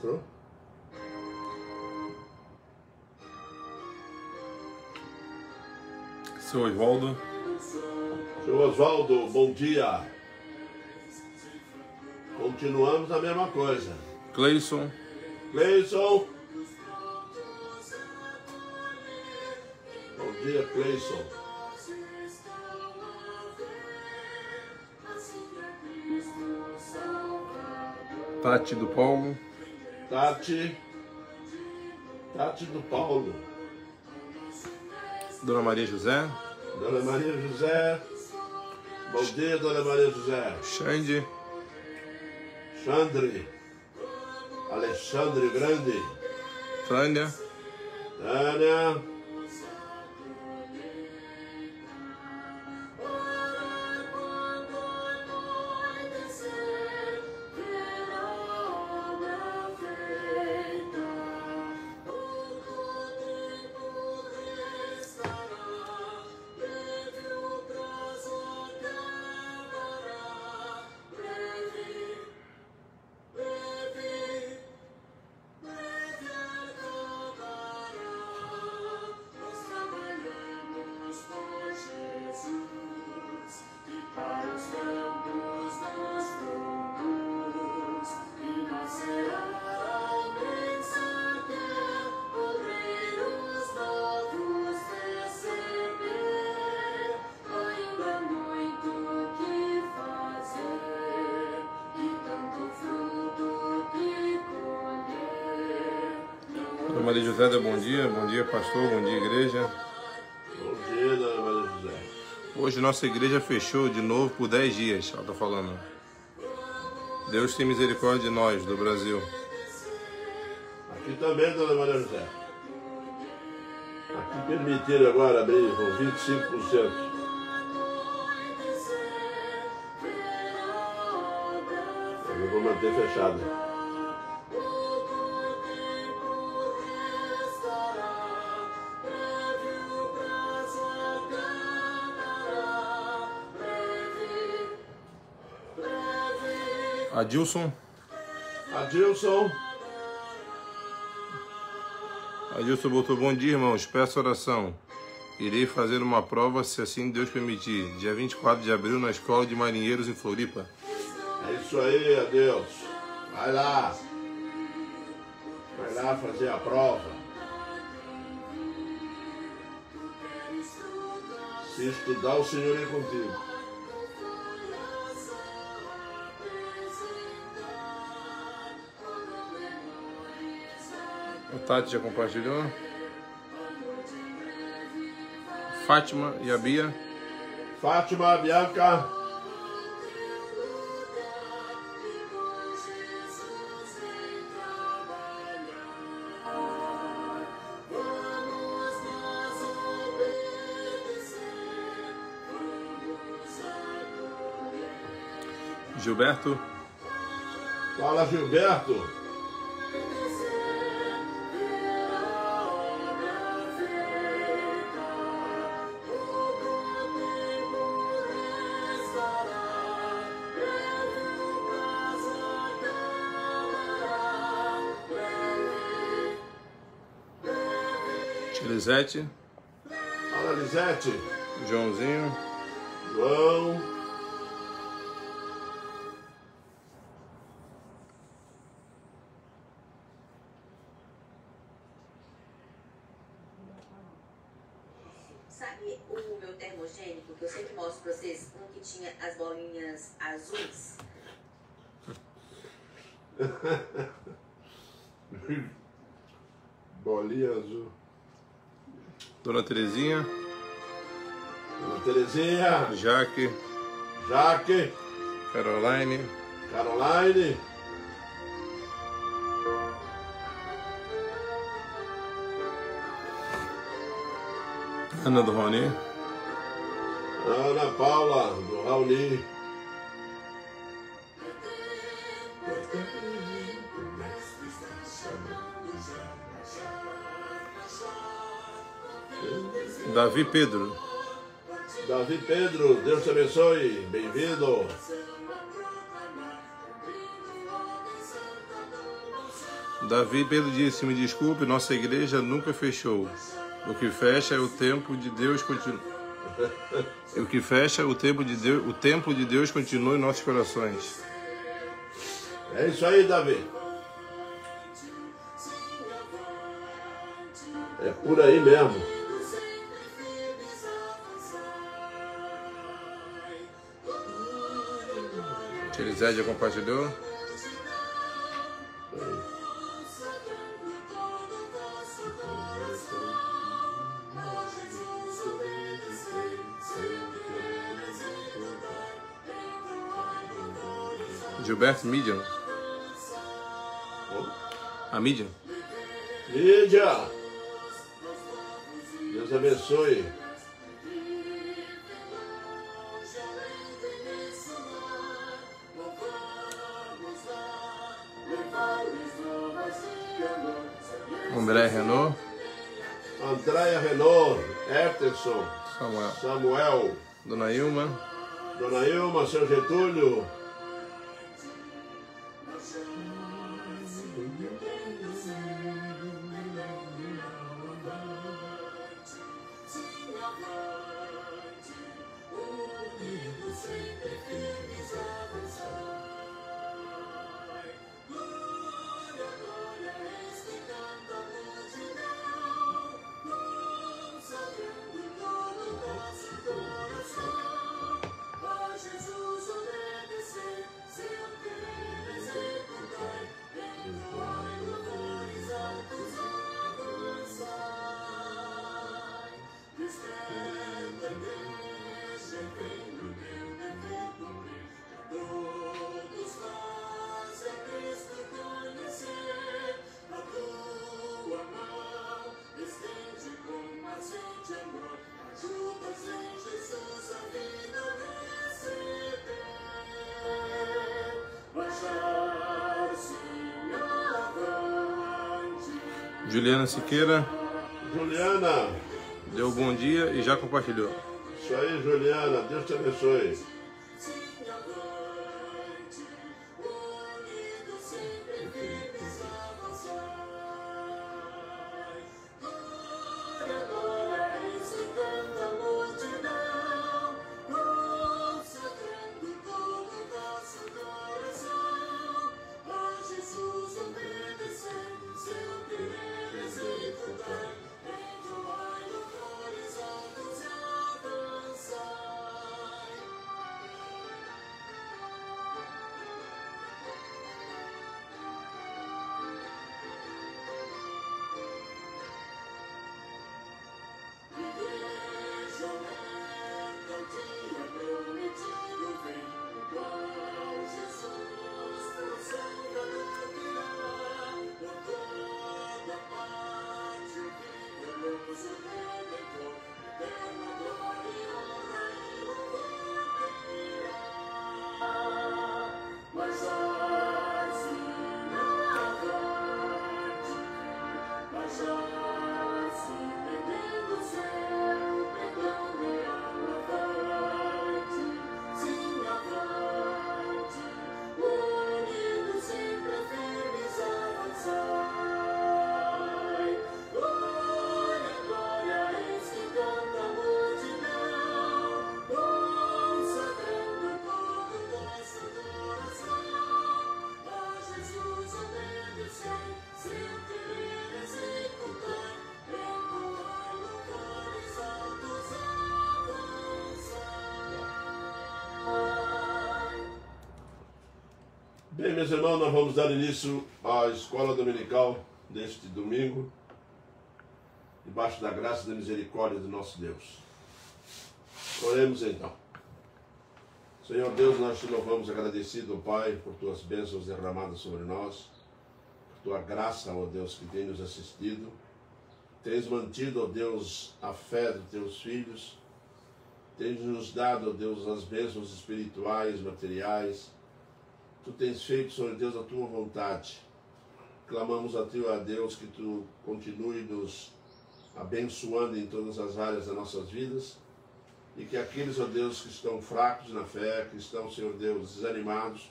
Entrou? Seu Oswaldo. Seu Oswaldo, bom dia. Continuamos a mesma coisa. Cleison. Cleison. Bom dia, Cleison. Tati do Paulo. Tati do Paulo. Dona Maria José. Dona Maria José. Bom dia, Dona Maria José. Xande. Xandre. Alexandre Grande. Tânia. Tânia. Dona Maria José, bom dia pastor, bom dia igreja. Bom dia, Dona Maria José. Hoje nossa igreja fechou de novo por 10 dias, ela está falando. Deus tem misericórdia de nós, do Brasil. Aqui também, Dona Maria José. Aqui permitiram agora abrir com 25%. Eu vou manter fechado. Adilson. Adilson botou bom dia, irmãos. Peço oração. Irei fazer uma prova, se assim Deus permitir, dia 24 de abril, na Escola de Marinheiros, em Floripa. É isso aí, adeus. Vai lá. Vai lá fazer a prova. Se estudar, o Senhor é contigo. A Tati já compartilhou. Fátima e a Bia. Fátima, Bianca. Gilberto. Fala, Gilberto. Lisete. Fala, Lisete. Joãozinho. João. Sabe o meu termogênico, que eu sempre mostro pra vocês, um que tinha as bolinhas azuis? Bolinha azul. Dona Terezinha. Dona Terezinha. Jaque. Caroline. Ana do Rony. Ana Paula do Raoni. Davi Pedro. Deus te abençoe, bem-vindo. Davi Pedro disse, me desculpe, nossa igreja nunca fechou. O que fecha é o tempo de Deus continua. O que fecha o templo de Deus continua em nossos corações. É isso aí, Davi. É por aí mesmo. Elisé já compartilhou? Gilberto Midian. A Midian. Mídia. Deus abençoe. André Renault. Andréia Renault. Efterson. Samuel. Dona Ilma. Dona Ilma, seu Getúlio. Juliana Siqueira. Juliana. Deu bom dia e já compartilhou. Isso aí, Juliana. Deus te abençoe. Bem, meus irmãos, nós vamos dar início à escola dominical deste domingo, debaixo da graça e da misericórdia do nosso Deus. Oremos então. Senhor Deus, nós te louvamos agradecido, Pai, por tuas bênçãos derramadas sobre nós, por tua graça, ó Deus, que tem nos assistido. Tens mantido, ó Deus, a fé dos teus filhos, tens nos dado, ó Deus, as bênçãos espirituais, materiais. Tu tens feito, Senhor Deus, a tua vontade. Clamamos a ti, ó Deus, que tu continue nos abençoando em todas as áreas das nossas vidas e que aqueles, ó Deus, que estão fracos na fé, que estão, Senhor Deus, desanimados,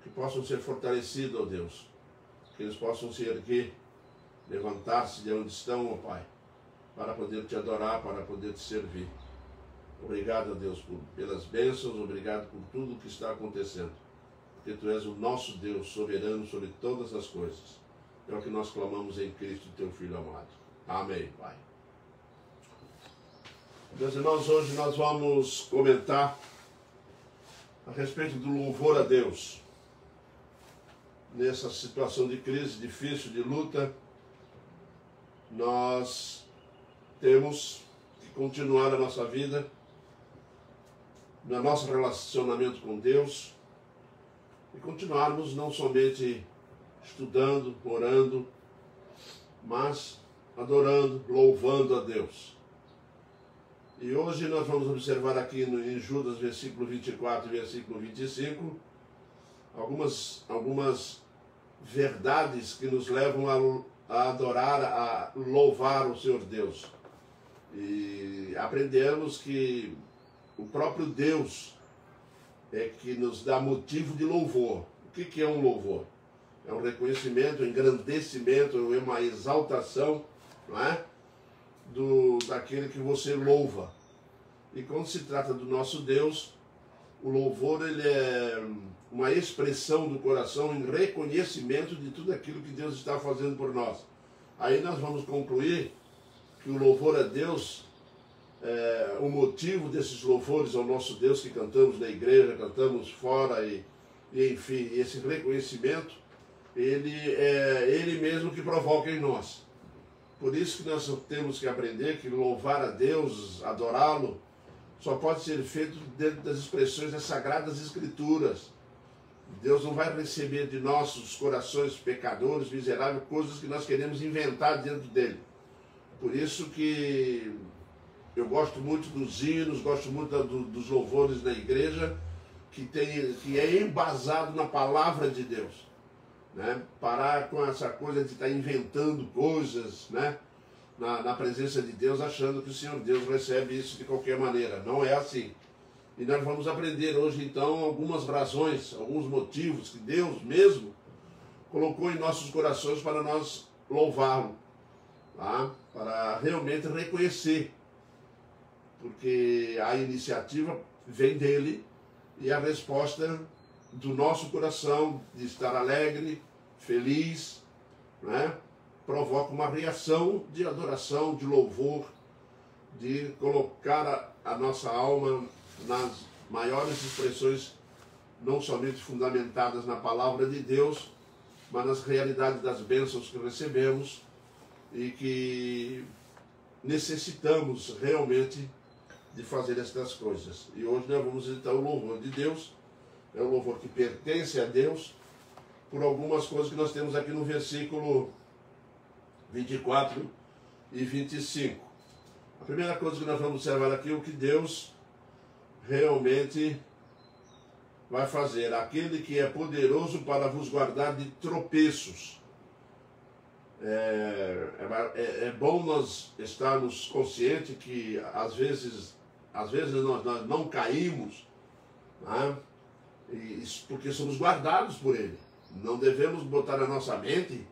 que possam ser fortalecidos, ó Deus, que eles possam se erguer, levantar-se de onde estão, ó Pai, para poder te adorar, para poder te servir. Obrigado a Deus pelas bênçãos, obrigado por tudo que está acontecendo, porque Tu és o nosso Deus soberano sobre todas as coisas. É o que nós clamamos em Cristo, Teu Filho amado. Amém, Pai. Meus irmãos, hoje nós vamos comentar a respeito do louvor a Deus. Nessa situação de crise difícil, de luta, nós temos que continuar a nossa vida no nosso relacionamento com Deus e continuarmos não somente estudando, orando, mas adorando, louvando a Deus. E hoje nós vamos observar aqui em Judas, versículo 24 e versículo 25, algumas verdades que nos levam a adorar, a louvar o Senhor Deus. E aprendemos que o próprio Deus é que nos dá motivo de louvor. O que é um louvor? É um reconhecimento, um engrandecimento, é uma exaltação, não é? Daquele que você louva. E quando se trata do nosso Deus, o louvor ele é uma expressão do coração em reconhecimento de tudo aquilo que Deus está fazendo por nós. Aí nós vamos concluir que o louvor a Deus, o motivo desses louvores ao nosso Deus que cantamos na igreja, cantamos fora e enfim, esse reconhecimento, ele é Ele mesmo que provoca em nós. Por isso que nós temos que aprender que louvar a Deus, adorá-lo, só pode ser feito dentro das expressões das Sagradas Escrituras. Deus não vai receber de nossos corações pecadores, miseráveis, coisas que nós queremos inventar dentro dele. Por isso que eu gosto muito dos hinos, gosto muito dos louvores da igreja, que é embasado na palavra de Deus. Né? Parar com essa coisa de estar inventando coisas, né? na presença de Deus, achando que o Senhor Deus recebe isso de qualquer maneira. Não é assim. E nós vamos aprender hoje, então, algumas razões, alguns motivos que Deus mesmo colocou em nossos corações para nós louvá-lo, tá? Para realmente reconhecer, porque a iniciativa vem dele e a resposta do nosso coração de estar alegre, feliz, né? Provoca uma reação de adoração, de louvor, de colocar a nossa alma nas maiores expressões, não somente fundamentadas na palavra de Deus, mas nas realidades das bênçãos que recebemos e que necessitamos realmente de fazer estas coisas. E hoje nós vamos então o louvor de Deus, é um louvor que pertence a Deus, por algumas coisas que nós temos aqui no versículo 24 e 25. A primeira coisa que nós vamos observar aqui é o que Deus realmente vai fazer. Aquele que é poderoso para vos guardar de tropeços. É bom nós estarmos conscientes que às vezes nós não caímos, né? Porque somos guardados por Ele. Não devemos botar na nossa mente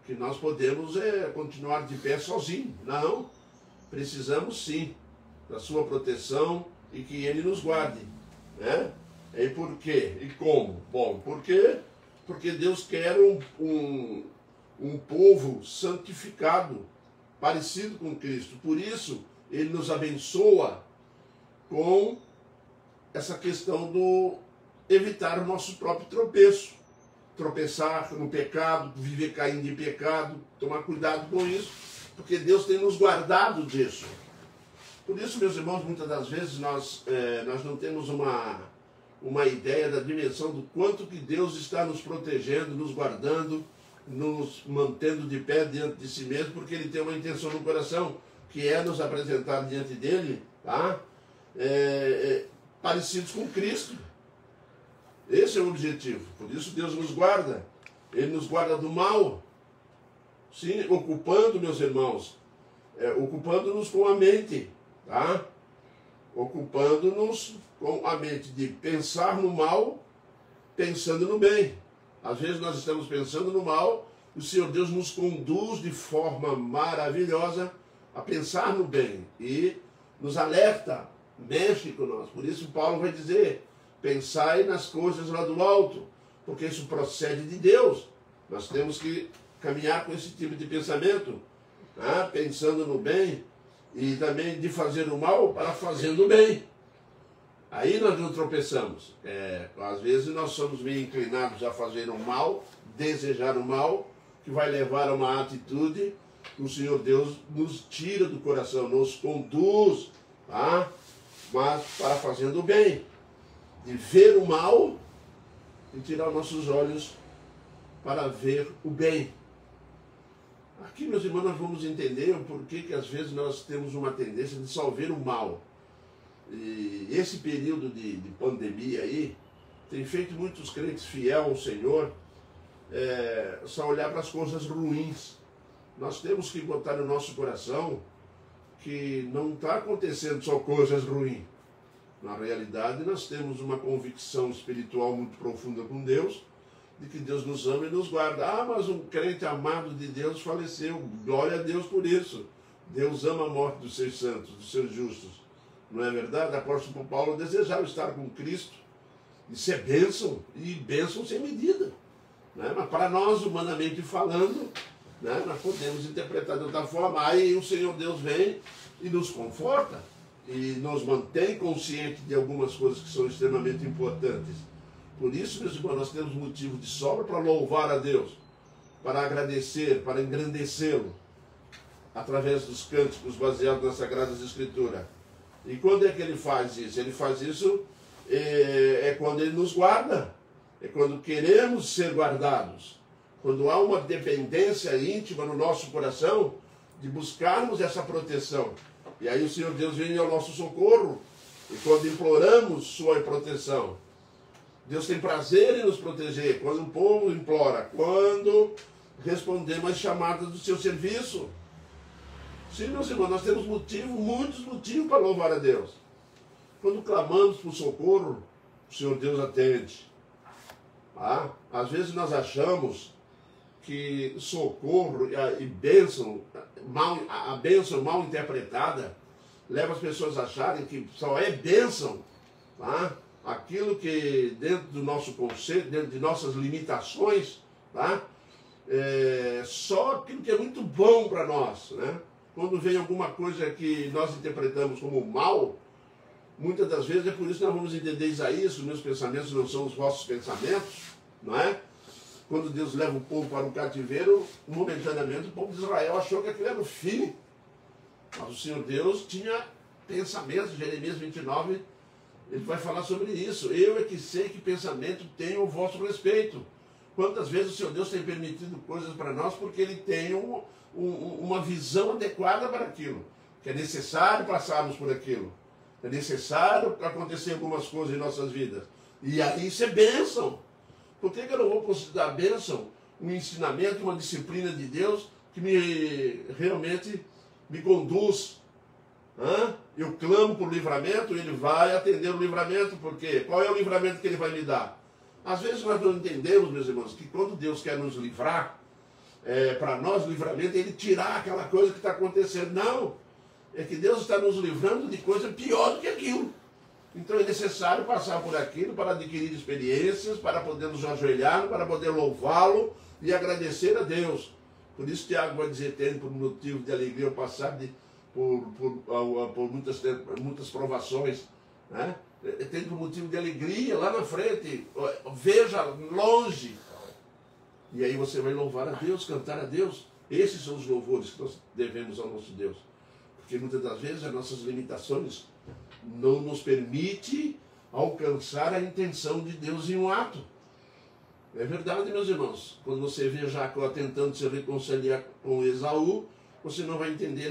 que nós podemos continuar de pé sozinhos. Não, precisamos sim da sua proteção e que Ele nos guarde, né? E por quê? E como? Bom, porque Deus quer um povo santificado, parecido com Cristo. Por isso, Ele nos abençoa com essa questão do evitar o nosso próprio tropeço. Tropeçar no pecado, viver caindo em pecado, tomar cuidado com isso, porque Deus tem nos guardado disso. Por isso, meus irmãos, muitas das vezes nós não temos uma ideia da dimensão do quanto que Deus está nos protegendo, nos guardando, nos mantendo de pé diante de si mesmo, porque Ele tem uma intenção no coração, que é nos apresentar diante dEle, tá? Parecidos com Cristo. Esse é o objetivo. Por isso Deus nos guarda. Ele nos guarda do mal. Sim, ocupando, meus irmãos, ocupando-nos com a mente, tá? Ocupando-nos com a mente de pensar no mal, pensando no bem. Às vezes nós estamos pensando no mal o Senhor Deus nos conduz de forma maravilhosa a pensar no bem e nos alerta, mexe com nós. Por isso Paulo vai dizer, pensai nas coisas lá do alto, porque isso procede de Deus. Nós temos que caminhar com esse tipo de pensamento, tá? Pensando no bem e também de fazer o mal para fazendo o bem. Aí nós não tropeçamos. Às vezes nós somos meio inclinados a fazer o mal, desejar o mal, que vai levar a uma atitude que o Senhor Deus nos tira do coração, nos conduz, tá? Mas para fazendo o bem, de ver o mal e tirar nossos olhos para ver o bem. Aqui, meus irmãos, nós vamos entender o porquê que às vezes nós temos uma tendência de só ver o mal. E esse período de pandemia aí tem feito muitos crentes fiéis ao Senhor só olhar para as coisas ruins. Nós temos que botar no nosso coração que não está acontecendo só coisas ruins. Na realidade, nós temos uma convicção espiritual muito profunda com Deus, de que Deus nos ama e nos guarda. Ah, mas um crente amado de Deus faleceu. Glória a Deus por isso. Deus ama a morte dos seus santos, dos seus justos. Não é verdade? O apóstolo Paulo desejava estar com Cristo. Isso é bênção, e bênção sem medida. Né? Mas para nós, humanamente falando, né, nós podemos interpretar de outra forma. Aí o Senhor Deus vem e nos conforta, e nos mantém conscientes de algumas coisas que são extremamente importantes. Por isso, meus irmãos, nós temos motivo de sobra para louvar a Deus, para agradecer, para engrandecê-lo, através dos cânticos baseados nas Sagradas Escrituras. E quando é que ele faz isso? Ele faz isso quando ele nos guarda, é quando queremos ser guardados, quando há uma dependência íntima no nosso coração de buscarmos essa proteção. E aí o Senhor Deus vem ao nosso socorro, e quando imploramos sua proteção, Deus tem prazer em nos proteger, quando o povo implora, quando respondemos às chamadas do seu serviço. Sim, meus irmãos, nós temos muitos motivos para louvar a Deus. Quando clamamos por socorro, o Senhor Deus atende. Às vezes nós achamos que socorro e bênção, a bênção mal interpretada, leva as pessoas a acharem que só é bênção, tá? Aquilo que dentro do nosso conceito, dentro de nossas limitações, tá? Só aquilo que é muito bom para nós, né? Quando vem alguma coisa que nós interpretamos como mal, muitas das vezes é por isso que nós vamos entender Isaías, os meus pensamentos não são os vossos pensamentos, não é? Quando Deus leva o povo para o cativeiro, momentaneamente o povo de Israel achou que aquilo era o fim. Mas o Senhor Deus tinha pensamentos, Jeremias 29, ele vai falar sobre isso. Eu é que sei que pensamento tenho o vosso respeito. Quantas vezes o Senhor Deus tem permitido coisas para nós porque Ele tem uma visão adequada para aquilo. Que é necessário passarmos por aquilo. É necessário acontecer algumas coisas em nossas vidas. E aí isso é bênção. Por que eu não vou considerar bênção um ensinamento, uma disciplina de Deus que realmente me conduz? Eu clamo por livramento, Ele vai atender o livramento, porque qual é o livramento que Ele vai me dar? Às vezes nós não entendemos, meus irmãos, que quando Deus quer nos livrar, para nós o livramento é Ele tirar aquela coisa que está acontecendo. Não, é que Deus está nos livrando de coisa pior do que aquilo. Então é necessário passar por aquilo para adquirir experiências, para poder nos ajoelhar, para poder louvá-lo e agradecer a Deus. Por isso Tiago vai dizer, tendo por motivo de alegria ao passar por muitas provações, né? Tendo por motivo de alegria lá na frente, veja longe. E aí você vai louvar a Deus, cantar a Deus. Esses são os louvores que nós devemos ao nosso Deus. Porque muitas das vezes as nossas limitações não nos permite alcançar a intenção de Deus em um ato. É verdade, meus irmãos. Quando você vê Jacó tentando se reconciliar com Esaú, você não vai entender,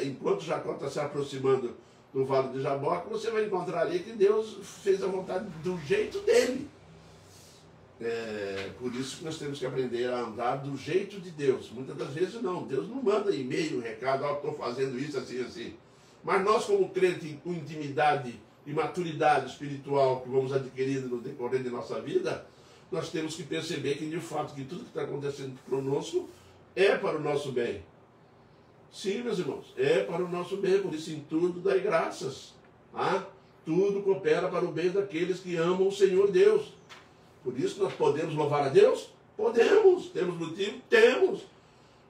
enquanto Jacó está se aproximando do Vale de Jaboque, você vai encontrar ali que Deus fez a vontade do jeito dele. Por isso que nós temos que aprender a andar do jeito de Deus. Muitas das vezes não, Deus não manda e-mail, recado, estou fazendo isso assim, assim. Mas nós, como crente com intimidade e maturidade espiritual que vamos adquirindo no decorrer de nossa vida, nós temos que perceber que, de fato, que tudo que está acontecendo conosco é para o nosso bem. Sim, meus irmãos, é para o nosso bem, por isso em tudo dai graças. Tá? Tudo coopera para o bem daqueles que amam o Senhor Deus. Por isso nós podemos louvar a Deus? Podemos. Temos motivo? Temos.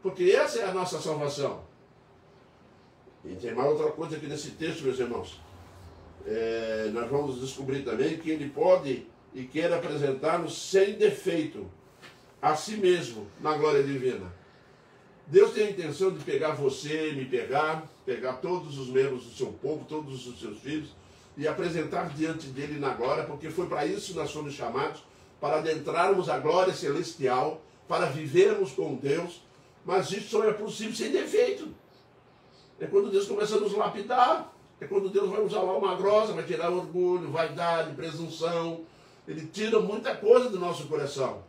Porque essa é a nossa salvação. E tem mais outra coisa aqui nesse texto, meus irmãos. Nós vamos descobrir também que ele pode e quer apresentar-nos sem defeito a si mesmo na glória divina. Deus tem a intenção de pegar você, me pegar todos os membros do seu povo, todos os seus filhos, e apresentar diante dele na glória, porque foi para isso que nós fomos chamados, para adentrarmos a glória celestial, para vivermos com Deus, mas isso só é possível sem defeito. É quando Deus começa a nos lapidar, é quando Deus vai usar lá uma grossa, vai tirar orgulho, vaidade, presunção, ele tira muita coisa do nosso coração.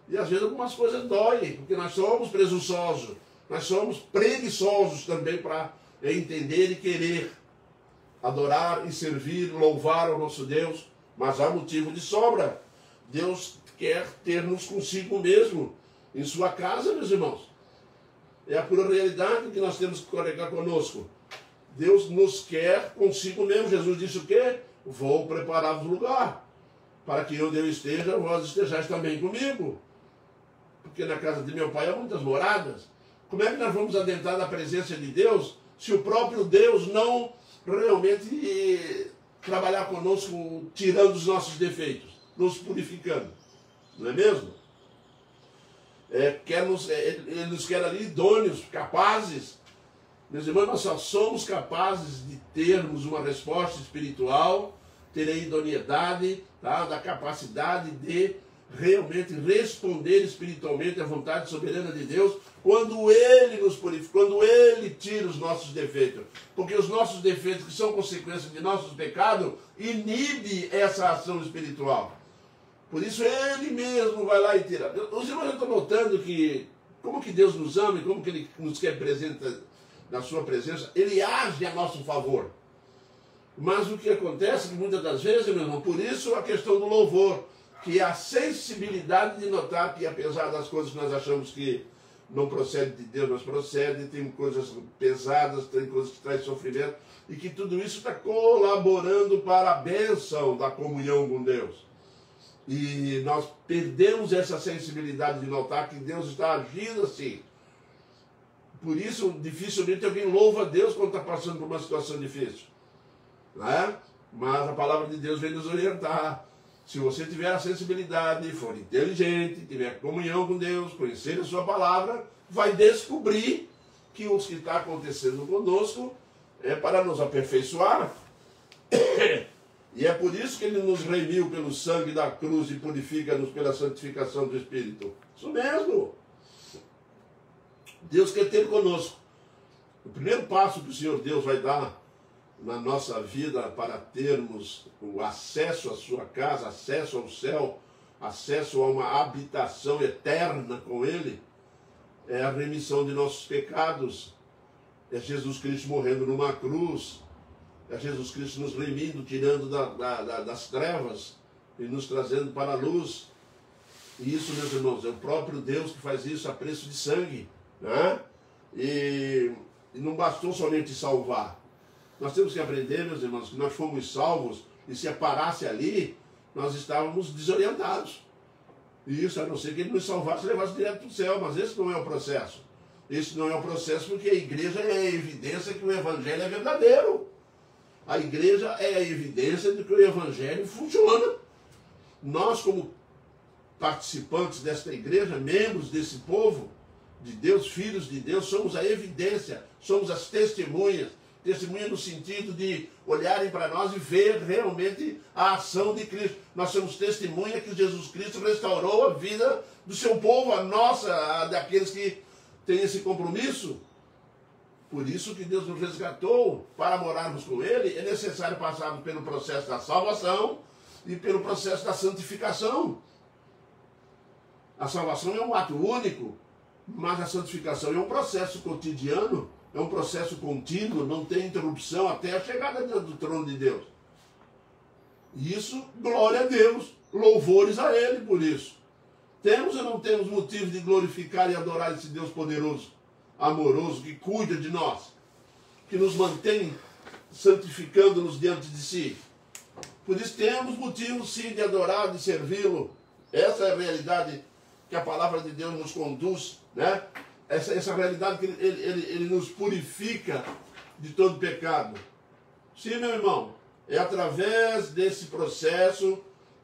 E às vezes algumas coisas doem, porque nós somos presunçosos, nós somos preguiçosos também para entender e querer adorar e servir, louvar ao nosso Deus, mas há motivo de sobra. Deus quer ter-nos consigo mesmo, em sua casa, meus irmãos. É a pura realidade que nós temos que carregar conosco. Deus nos quer consigo mesmo. Jesus disse o quê? Vou preparar-vos lugar, para que onde eu esteja, vós estejais também comigo. Porque na casa de meu pai há muitas moradas. Como é que nós vamos adentrar na presença de Deus se o próprio Deus não realmente trabalhar conosco, tirando os nossos defeitos, nos purificando? Não é mesmo? Ele nos quer ali idôneos, capazes. Meus irmãos, nós só somos capazes de termos uma resposta espiritual, ter a idoneidade, tá, da capacidade de realmente responder espiritualmente à vontade soberana de Deus, quando Ele nos purifica, quando Ele tira os nossos defeitos. Porque os nossos defeitos, que são consequência de nossos pecados, inibe essa ação espiritual. Por isso Ele mesmo vai lá e tira. Os irmãos estão notando que, como que Deus nos ama e como que Ele nos quer presente na sua presença, Ele age a nosso favor. Mas o que acontece é que muitas das vezes, meu irmão, por isso a questão do louvor, que é a sensibilidade de notar que, apesar das coisas que nós achamos que não procede de Deus, mas procede, tem coisas pesadas, tem coisas que trazem sofrimento, e que tudo isso está colaborando para a bênção da comunhão com Deus. E nós perdemos essa sensibilidade de notar que Deus está agindo assim. Por isso, dificilmente alguém louva a Deus quando está passando por uma situação difícil. Não é? Mas a palavra de Deus vem nos orientar. Se você tiver a sensibilidade, for inteligente, tiver comunhão com Deus, conhecer a sua palavra, vai descobrir que o que está acontecendo conosco é para nos aperfeiçoar. E é por isso que Ele nos remiu pelo sangue da cruz e purifica-nos pela santificação do Espírito. Isso mesmo. Deus quer ter conosco. O primeiro passo que o Senhor Deus vai dar na nossa vida para termos o acesso à sua casa, acesso ao céu, acesso a uma habitação eterna com Ele, é a remissão de nossos pecados. É Jesus Cristo morrendo numa cruz. É Jesus Cristo nos remindo, tirando das trevas e nos trazendo para a luz. E isso, meus irmãos, é o próprio Deus que faz isso a preço de sangue. Né? E não bastou somente salvar. Nós temos que aprender, meus irmãos, que nós fomos salvos e se parasse ali, nós estávamos desorientados. E isso, a não ser que Ele nos salvasse e levasse direto para o céu. Mas esse não é o processo. Esse não é o processo porque a igreja é a evidência que o Evangelho é verdadeiro. A igreja é a evidência de que o Evangelho funciona. Nós, como participantes desta igreja, membros desse povo de Deus, filhos de Deus, somos a evidência, somos as testemunhas. Testemunha no sentido de olharem para nós e ver realmente a ação de Cristo. Nós somos testemunha que Jesus Cristo restaurou a vida do seu povo, a nossa, a daqueles que têm esse compromisso. Por isso que Deus nos resgatou para morarmos com Ele. É necessário passarmos pelo processo da salvação e pelo processo da santificação. A salvação é um ato único, mas a santificação é um processo cotidiano. É um processo contínuo, não tem interrupção até a chegada do trono de Deus. E isso, glória a Deus. louvores a Ele por isso. Temos ou não temos motivo de glorificar e adorar esse Deus poderoso, amoroso, que cuida de nós, que nos mantém santificando-nos diante de si? Por isso temos motivo sim de adorar, de servi-lo. Essa é a realidade que a palavra de Deus nos conduz, né? Essa realidade que ele nos purifica de todo pecado. Sim, meu irmão, é através desse processo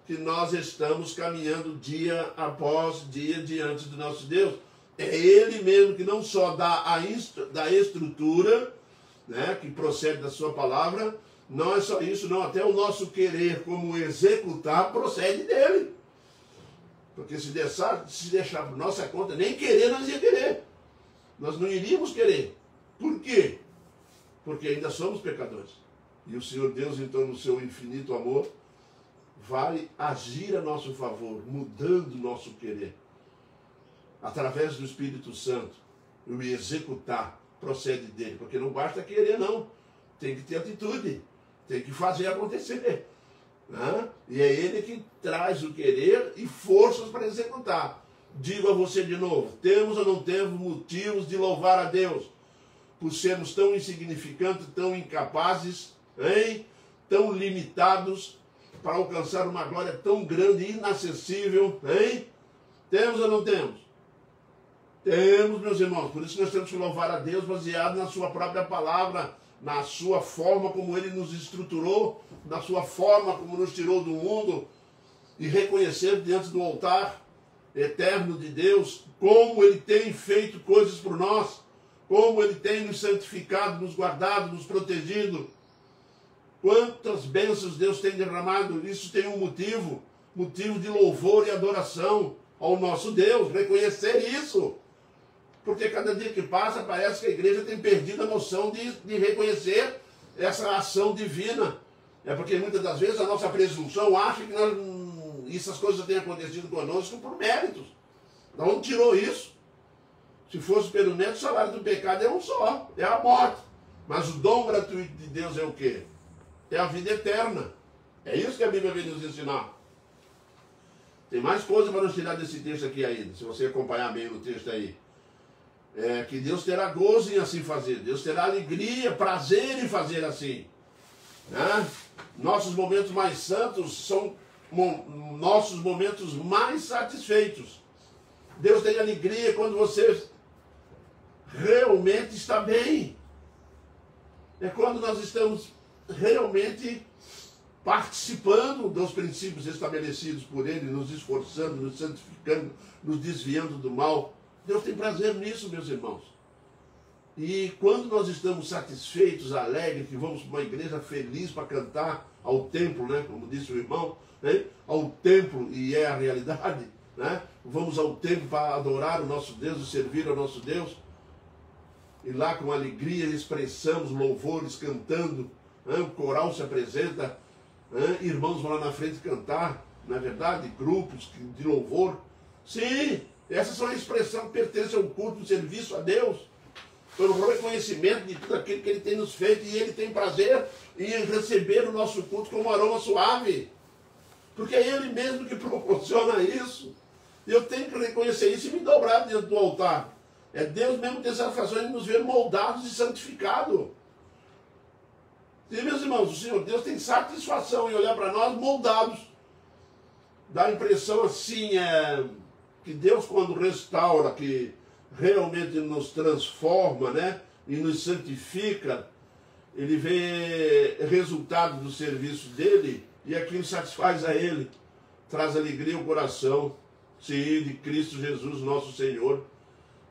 que nós estamos caminhando dia após dia diante do nosso Deus. É Ele mesmo que não só dá a estrutura, né, que procede da sua palavra, não é só isso, não, até o nosso querer como executar procede dele. Porque se deixar por nossa conta, nem querer nós ia querer. Nós não iríamos querer. Por quê? Porque ainda somos pecadores. E o Senhor Deus, então, no seu infinito amor, vai agir a nosso favor, mudando o nosso querer. Através do Espírito Santo, o executar procede dele. Porque não basta querer, não. Tem que ter atitude. Tem que fazer acontecer. Né? E é ele que traz o querer e forças para executar. Digo a você de novo, temos ou não temos motivos de louvar a Deus por sermos tão insignificantes, tão incapazes, hein? Tão limitados para alcançar uma glória tão grande e inacessível, hein? Temos ou não temos? Temos, meus irmãos. Por isso nós temos que louvar a Deus baseado na sua própria palavra, na sua forma como Ele nos estruturou, na sua forma como nos tirou do mundo, e reconhecer diante do altar eterno de Deus como Ele tem feito coisas por nós, como Ele tem nos santificado, nos guardado, nos protegido. Quantas bênçãos Deus tem derramado. Isso tem um motivo de louvor e adoração ao nosso Deus, reconhecer isso. Porque cada dia que passa parece que a igreja tem perdido a noção de reconhecer essa ação divina. É porque muitas das vezes a nossa presunção acha que essas coisas têm acontecido conosco por méritos. De onde tirou isso? Se fosse pelo mérito, o salário do pecado é um só, é a morte. Mas o dom gratuito de Deus é o quê? É a vida eterna. É isso que a Bíblia vem nos ensinar. Tem mais coisa para nos tirar desse texto aqui ainda, se você acompanhar bem o texto aí. É que Deus terá gozo em assim fazer. Deus terá alegria, prazer em fazer assim. Né? Nossos momentos mais santos são nossos momentos mais satisfeitos. Deus tem alegria quando você realmente está bem. É quando nós estamos realmente participando dos princípios estabelecidos por Ele, nos esforçando, nos santificando, nos desviando do mal. Deus tem prazer nisso, meus irmãos. E quando nós estamos satisfeitos, alegres, que vamos para uma igreja feliz para cantar ao templo, né? Como disse o irmão, né? Ao templo, e é a realidade, né? Vamos ao templo para adorar o nosso Deus e servir ao nosso Deus. E lá com alegria expressamos louvores, cantando, né? O coral se apresenta, né? Irmãos vão lá na frente cantar, não é verdade? Grupos de louvor. Sim, essas são a expressão que pertence ao culto, ao serviço a Deus, pelo reconhecimento de tudo aquilo que Ele tem nos feito, e Ele tem prazer em receber o nosso culto como aroma suave, porque é Ele mesmo que proporciona isso. Eu tenho que reconhecer isso e me dobrar diante do altar. É Deus mesmo que tem satisfação em nos ver moldados e santificados. E, meus irmãos, o Senhor Deus tem satisfação em olhar para nós moldados. Dá a impressão assim, que Deus, quando restaura, que realmente nos transforma, né, e nos santifica, Ele vê resultado do serviço dele, e aquilo satisfaz a Ele, traz alegria ao coração, sim, de Cristo Jesus, nosso Senhor.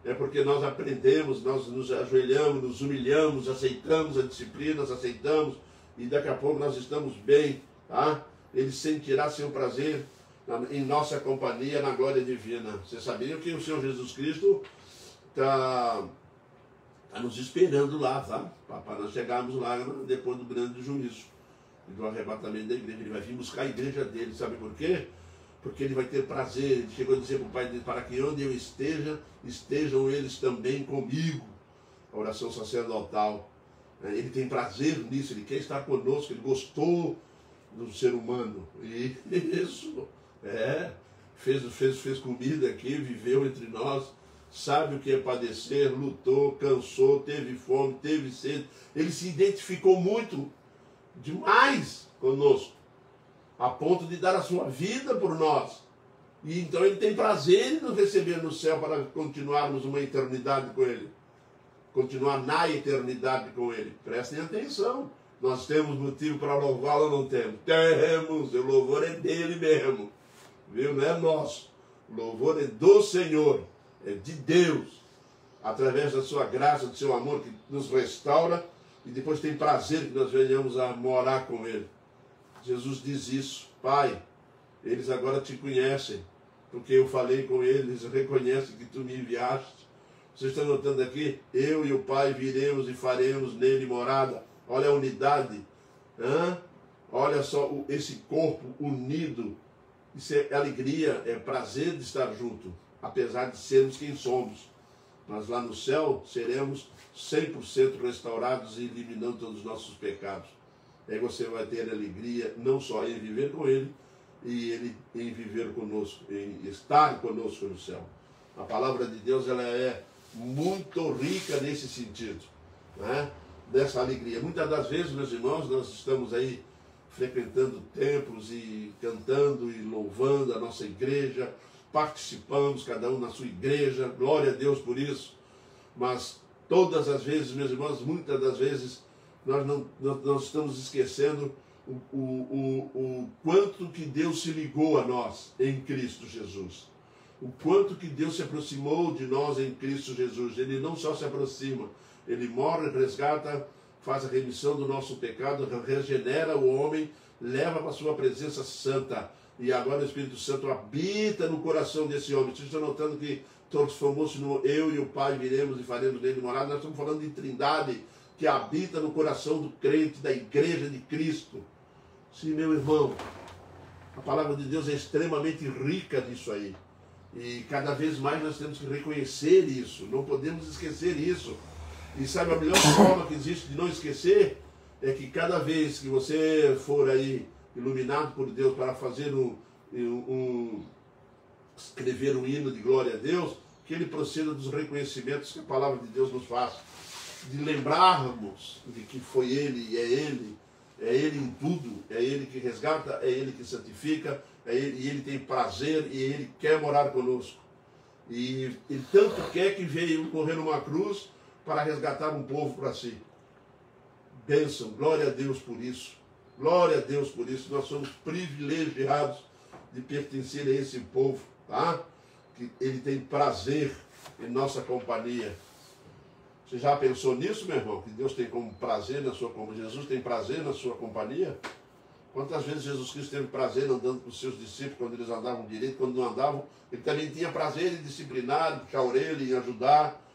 É porque nós aprendemos, nós nos ajoelhamos, nos humilhamos, aceitamos a disciplina, nós aceitamos, e daqui a pouco nós estamos bem, tá? Ele sentirá seu prazer em nossa companhia na glória divina. Você sabia que o Senhor Jesus Cristo está nos esperando lá, tá? Para nós chegarmos lá depois do grande juízo e do arrebatamento da igreja. Ele vai vir buscar a igreja dele, sabe por quê? Porque ele vai ter prazer. Ele chegou a dizer para o Pai dele, para que onde eu esteja, estejam eles também comigo. A oração sacerdotal. Ele tem prazer nisso, ele quer estar conosco, ele gostou do ser humano. E isso Fez comida aqui, viveu entre nós, sabe o que é padecer, lutou, cansou, teve fome, teve sede. Ele se identificou muito, demais conosco, a ponto de dar a sua vida por nós. E então ele tem prazer em nos receber no céu para continuarmos uma eternidade com ele. Continuar na eternidade com ele. Prestem atenção. Nós temos motivo para louvá-lo ou não temos? Temos. O louvor é dele mesmo. Viu? Não é nosso. O louvor é do Senhor. É de Deus. Através da sua graça, do seu amor que nos restaura. E depois tem prazer que nós venhamos a morar com ele. Jesus diz isso. Pai, eles agora te conhecem. Porque eu falei com eles, reconhecem que tu me enviaste. Vocês estão notando aqui? Eu e o Pai viremos e faremos nele morada. Olha a unidade. Olha só esse corpo unido. Isso é alegria, é prazer de estar junto. Apesar de sermos quem somos. Mas lá no céu seremos 100% restaurados e eliminando todos os nossos pecados. Aí você vai ter alegria não só em viver com ele, e ele em viver conosco, em estar conosco no céu. A palavra de Deus ela é muito rica nesse sentido, né? Dessa alegria. Muitas das vezes, meus irmãos, nós estamos aí frequentando templos e cantando e louvando a nossa igreja, participamos, cada um na sua igreja, glória a Deus por isso, mas todas as vezes, meus irmãos, muitas das vezes, nós estamos esquecendo o quanto que Deus se ligou a nós em Cristo Jesus. O quanto que Deus se aproximou de nós em Cristo Jesus. Ele não só se aproxima, ele morre, resgata, faz a remissão do nosso pecado, regenera o homem, leva para a sua presença santa. E agora o Espírito Santo habita no coração desse homem. Vocês estão notando que transformou-se no eu e o Pai viremos e faremos nele morada. Nós estamos falando de trindade que habita no coração do crente, da igreja de Cristo. Sim, meu irmão, a palavra de Deus é extremamente rica nisso aí. E cada vez mais nós temos que reconhecer isso, não podemos esquecer isso. E sabe, a melhor forma que existe de não esquecer é que cada vez que você for aí iluminado por Deus para fazer escrever um hino de glória a Deus, que ele proceda dos reconhecimentos que a palavra de Deus nos faz. De lembrarmos de que foi Ele e é Ele em tudo, é Ele que resgata, é Ele que santifica, e Ele tem prazer e Ele quer morar conosco. E Ele tanto quer que veio morrer numa cruz para resgatar um povo para si. Bênção, glória a Deus por isso. Glória a Deus por isso. Nós somos privilegiados de pertencer a esse povo, tá? Que Ele tem prazer em nossa companhia. Você já pensou nisso, meu irmão? Que Deus tem como prazer na sua companhia? Jesus tem prazer na sua companhia? Quantas vezes Jesus Cristo teve prazer andando com os seus discípulos quando eles andavam direito, quando não andavam? Ele também tinha prazer em disciplinar, em puxar a orelha, em ajudar.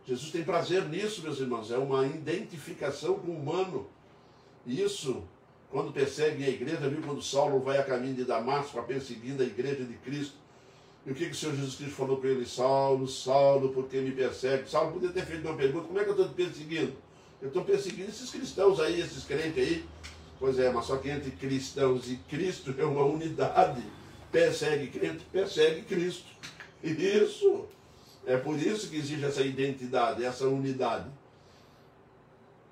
Jesus tem prazer nisso, meus irmãos. É uma identificação com o humano. Isso, quando perseguem a igreja, viu quando Saulo vai a caminho de Damasco, perseguindo a igreja de Cristo. E o que o Senhor Jesus Cristo falou com ele? Saulo, Saulo, por que me persegue? Saulo podia ter feito uma pergunta: como é que eu estou te perseguindo? Eu estou perseguindo esses cristãos aí, esses crentes aí. Pois é, mas só que entre cristãos e Cristo é uma unidade. Persegue crente, persegue Cristo. Isso. É por isso que existe essa identidade, essa unidade.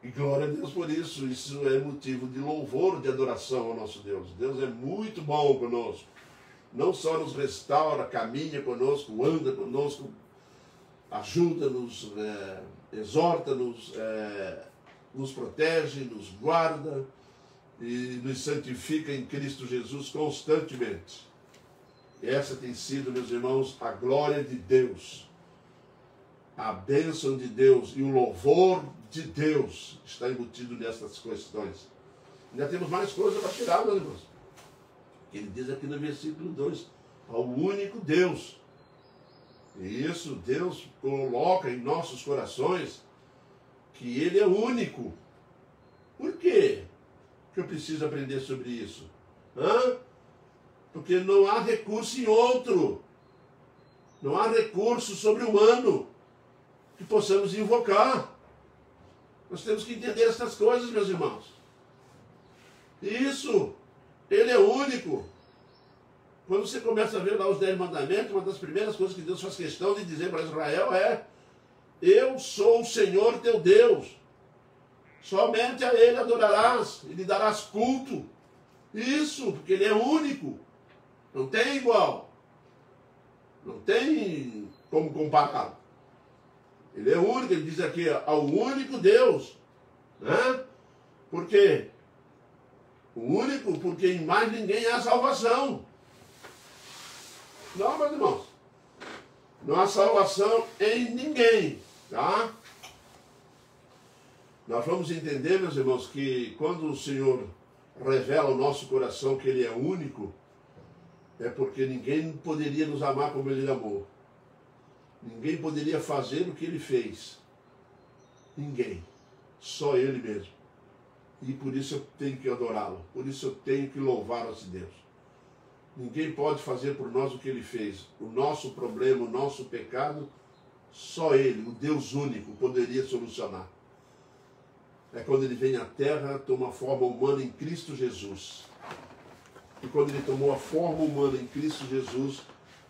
E glória a Deus por isso. Isso é motivo de louvor, de adoração ao nosso Deus. Deus é muito bom conosco. Não só nos restaura, caminha conosco, anda conosco, ajuda-nos, exorta-nos, nos protege, nos guarda e nos santifica em Cristo Jesus constantemente. E essa tem sido, meus irmãos, a glória de Deus, a bênção de Deus e o louvor de Deus está embutido nessas questões. Ainda temos mais coisas para tirar, meus irmãos. Ele diz aqui no versículo 2, ao único Deus. E isso Deus coloca em nossos corações que Ele é único. Por quê que eu preciso aprender sobre isso? Porque não há recurso em outro. Não há recurso sobre-humano que possamos invocar. Nós temos que entender essas coisas, meus irmãos. Isso. Ele é único. Quando você começa a ver lá os 10 mandamentos, uma das primeiras coisas que Deus faz questão de dizer para Israel é: eu sou o Senhor teu Deus. Somente a Ele adorarás e lhe darás culto. Isso, porque Ele é único. Não tem igual. Não tem como compará-lo. Ele é único, ele diz aqui, ao único Deus. Né? Por quê? O único, porque em mais ninguém há salvação. Não, meus irmãos. Não há salvação em ninguém. Tá? Nós vamos entender, meus irmãos, que quando o Senhor revela ao nosso coração que Ele é único, é porque ninguém poderia nos amar como Ele amou. Ninguém poderia fazer o que Ele fez. Ninguém. Só Ele mesmo. E por isso eu tenho que adorá-lo. Por isso eu tenho que louvar a esse Deus. Ninguém pode fazer por nós o que Ele fez. O nosso problema, o nosso pecado, só Ele, o Deus único, poderia solucionar. É quando Ele vem à Terra, toma forma humana em Cristo Jesus. E quando Ele tomou a forma humana em Cristo Jesus,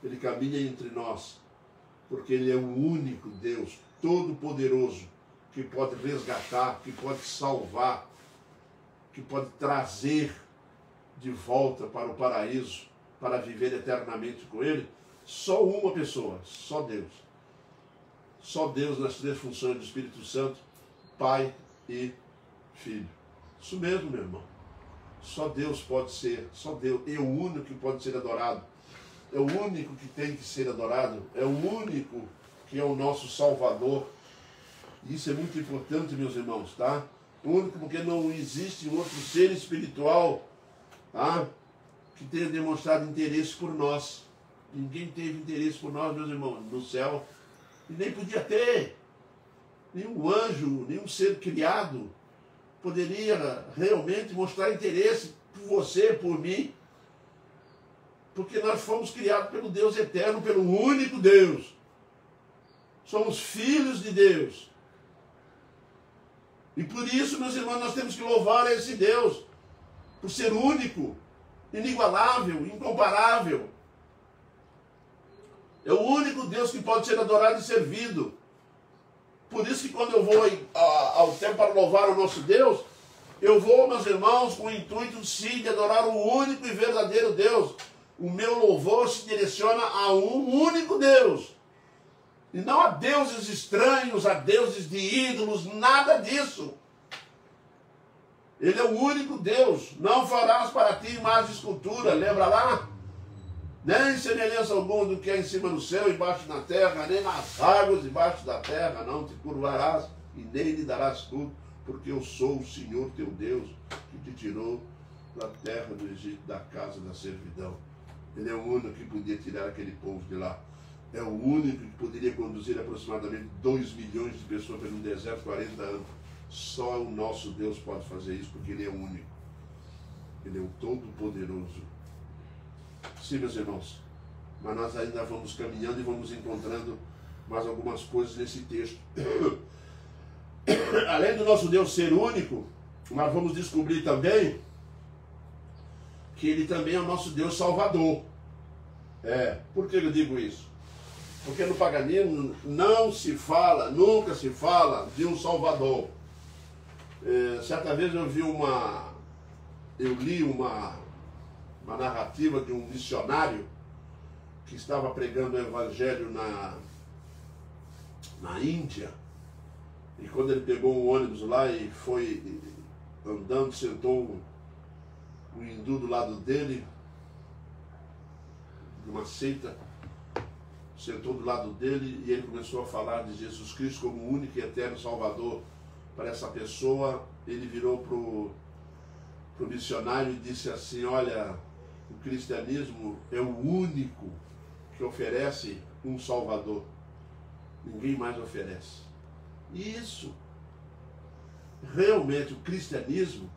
Ele caminha entre nós. Porque Ele é o único Deus, todo-poderoso, que pode resgatar, que pode salvar, que pode trazer de volta para o paraíso, para viver eternamente com Ele. Só uma pessoa, só Deus. Só Deus nas 3 funções do Espírito Santo, Pai e Filho. Isso mesmo, meu irmão. Só Deus pode ser, só Deus é o único que pode ser adorado. É o único que tem que ser adorado. É o único que é o nosso Salvador. Isso é muito importante, meus irmãos, tá? O único porque não existe outro ser espiritual, tá? Que tenha demonstrado interesse por nós. Ninguém teve interesse por nós, meus irmãos, no céu. E nem podia ter. Nenhum anjo, nenhum ser criado poderia realmente mostrar interesse por você, por mim. Porque nós fomos criados pelo Deus eterno, pelo único Deus. Somos filhos de Deus. E por isso, meus irmãos, nós temos que louvar a esse Deus, por ser único, inigualável, incomparável. É o único Deus que pode ser adorado e servido. Por isso que quando eu vou ao templo para louvar o nosso Deus, eu vou, meus irmãos, com o intuito sim de adorar o único e verdadeiro Deus. O meu louvor se direciona a um único Deus. E não a deuses estranhos, a deuses de ídolos, nada disso. Ele é o único Deus. Não farás para ti mais escultura, lembra lá? Nem semelhança alguma do que é em cima do céu, embaixo na terra, nem nas águas debaixo da terra, não te curvarás e nem lhe darás culto, porque eu sou o Senhor teu Deus, que te tirou da terra do Egito, da casa da servidão. Ele é o único que podia tirar aquele povo de lá. É o único que poderia conduzir aproximadamente 2 milhões de pessoas pelo deserto 40 anos. Só o nosso Deus pode fazer isso, porque Ele é único. Ele é o Todo-Poderoso. Sim, meus irmãos. Mas nós ainda vamos caminhando e vamos encontrando mais algumas coisas nesse texto. Além do nosso Deus ser único, nós vamos descobrir também que Ele também é o nosso Deus Salvador. Por que eu digo isso? Porque no paganismo não se fala, nunca se fala de um Salvador. Certa vez eu li uma narrativa de um missionário que estava pregando o evangelho na Índia. E quando ele pegou um ônibus lá e foi andando, sentou um hindu do lado dele, de uma seita, sentou do lado dele e ele começou a falar de Jesus Cristo como o único e eterno Salvador para essa pessoa. Ele virou pro missionário e disse assim: olha, o cristianismo é o único que oferece um Salvador. Ninguém mais oferece. Isso. Realmente o cristianismo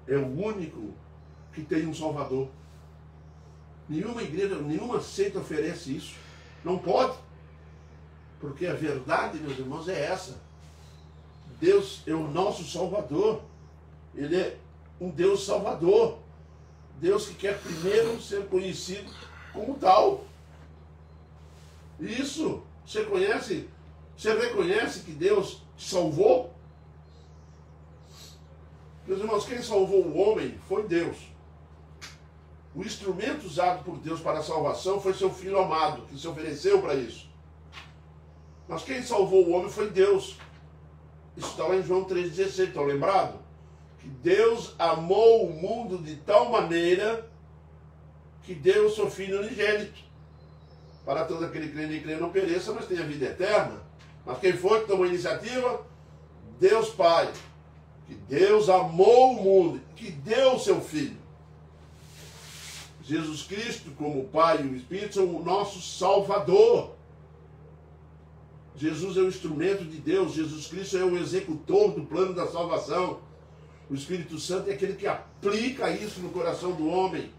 é o único que tem um Salvador. Nenhuma igreja, nenhuma seita oferece isso. Não pode. Porque a verdade, meus irmãos, é essa. Deus é o nosso Salvador. Ele é um Deus Salvador. Deus que quer primeiro ser conhecido como tal. Isso, você reconhece que Deus te salvou? Meus irmãos, quem salvou o homem foi Deus. O instrumento usado por Deus para a salvação foi seu Filho amado, que se ofereceu para isso. Mas quem salvou o homem foi Deus. Isso está lá em João 3,16, estão lembrados? Que Deus amou o mundo de tal maneira que deu o seu Filho unigênito, para todo aquele que crê e crê não pereça, mas tenha vida eterna. Mas quem foi que tomou a iniciativa? Deus Pai. Que Deus amou o mundo, que deu o seu Filho. Jesus Cristo, como o Pai e o Espírito, são o nosso Salvador. Jesus é o instrumento de Deus. Jesus Cristo é o executor do plano da salvação. O Espírito Santo é aquele que aplica isso no coração do homem.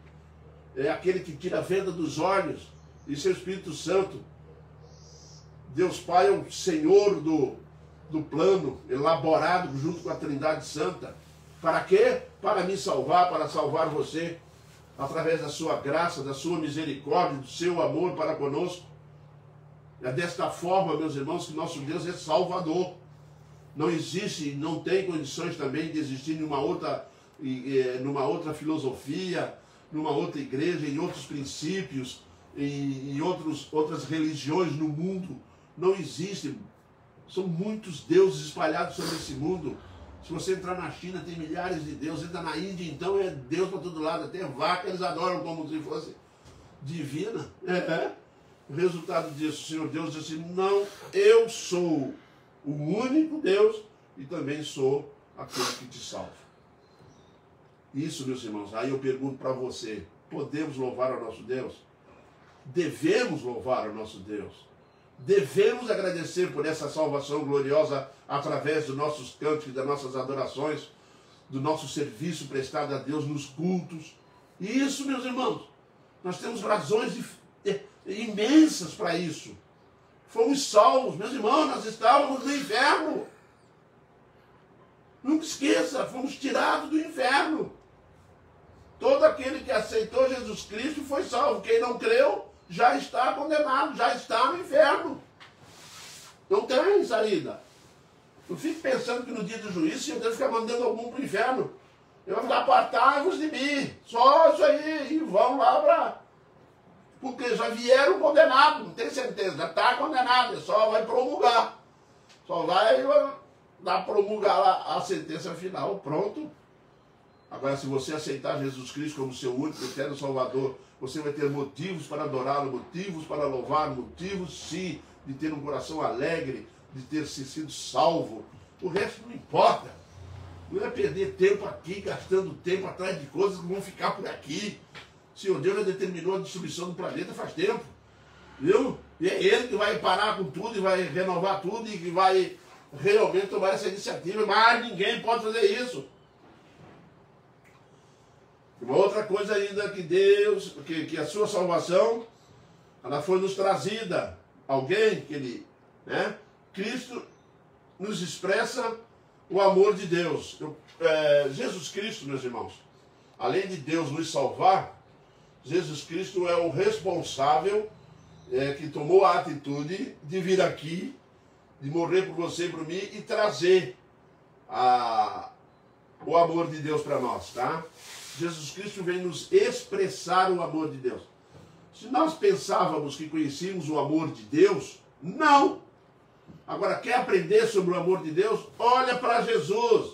É aquele que tira a venda dos olhos. Isso é o Espírito Santo. Deus Pai é o Senhor do plano elaborado junto com a Trindade Santa. Para quê? Para me salvar, para salvar você, através da sua graça, da sua misericórdia, do seu amor para conosco. É desta forma, meus irmãos, que nosso Deus é Salvador. Não existe, não tem condições também de existir numa outra filosofia, numa outra igreja, em outros princípios, em outras religiões no mundo. Não existe. São muitos deuses espalhados sobre esse mundo. Se você entrar na China, tem milhares de deuses. Entra na Índia, então é Deus para todo lado. Até vaca eles adoram como se fosse divina. O resultado disso, o Senhor Deus disse assim: não, eu sou o único Deus e também sou aquele que te salva. Isso, meus irmãos, aí eu pergunto para você: podemos louvar ao nosso Deus? Devemos louvar ao nosso Deus. Devemos agradecer por essa salvação gloriosa através dos nossos cânticos, das nossas adorações, do nosso serviço prestado a Deus nos cultos. E isso, meus irmãos, nós temos razões imensas para isso. Fomos salvos, meus irmãos, nós estávamos no inferno. Nunca esqueça, fomos tirados do inferno. Todo aquele que aceitou Jesus Cristo foi salvo. Quem não creu já está condenado, já está no inferno. Não tem saída. Não fique pensando que no dia do juízo, se Deus ficar mandando algum para o inferno, ele vai falar: apartai-vos de mim. Só isso aí. E vão lá para... Porque já vieram condenados, não tem certeza. Já está condenado, ele só vai promulgar. Só vai dar promulgar lá a sentença final. Pronto. Agora, se você aceitar Jesus Cristo como seu único e eterno Salvador, você vai ter motivos para adorá-lo, motivos para louvar, motivos, sim, de ter um coração alegre, de ter sido salvo. O resto não importa. Não é perder tempo aqui, gastando tempo atrás de coisas que vão ficar por aqui. O Senhor Deus já determinou a destruição do planeta faz tempo. Viu? E é Ele que vai parar com tudo e vai renovar tudo e que vai realmente tomar essa iniciativa. Mas ninguém pode fazer isso. Uma outra coisa ainda que Deus, que a sua salvação, ela foi nos trazida. Alguém que ele, Cristo nos expressa o amor de Deus. Jesus Cristo, meus irmãos, além de Deus nos salvar, Jesus Cristo é o responsável que tomou a atitude de vir aqui, de morrer por você e por mim e trazer o amor de Deus para nós, tá? Jesus Cristo vem nos expressar o amor de Deus. Se nós pensávamos que conhecíamos o amor de Deus, não. Agora, quer aprender sobre o amor de Deus? Olha para Jesus.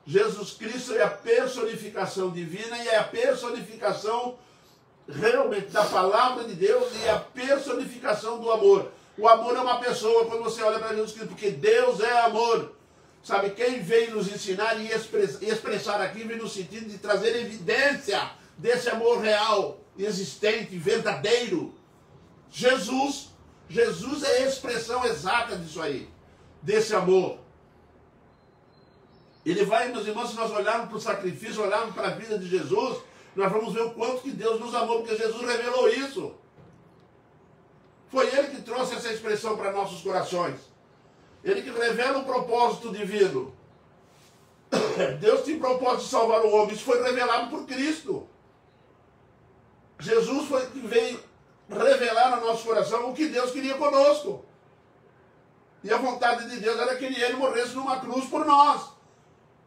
Jesus Cristo é a personificação divina e é a personificação realmente da palavra de Deus e a personificação do amor. O amor é uma pessoa quando você olha para Jesus Cristo, porque Deus é amor. Sabe, quem veio nos ensinar e expressar aqui veio no sentido de trazer evidência desse amor real, existente, verdadeiro. Jesus é a expressão exata disso aí, desse amor. Ele vai, meus irmãos, se nós olharmos para o sacrifício, olharmos para a vida de Jesus, nós vamos ver o quanto que Deus nos amou, porque Jesus revelou isso. Foi Ele que trouxe essa expressão para nossos corações. Ele que revela o propósito divino. Deus tem propósito de salvar o homem. Isso foi revelado por Cristo. Jesus foi que veio revelar no nosso coração o que Deus queria conosco. E a vontade de Deus era que ele morresse numa cruz por nós.